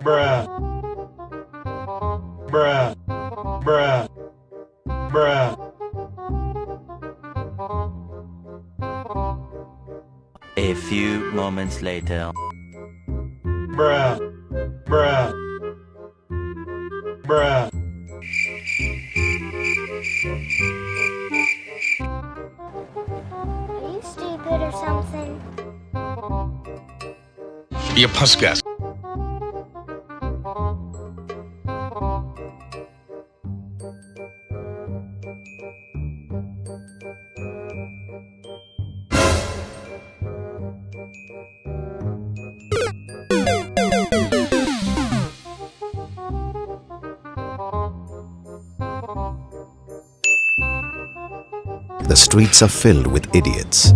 bruh, bruh, bruh, bruh. A few moments later. Bruh, bruh, bruh. Are you stupid or something? Be a pussgas. The streets are filled with idiots.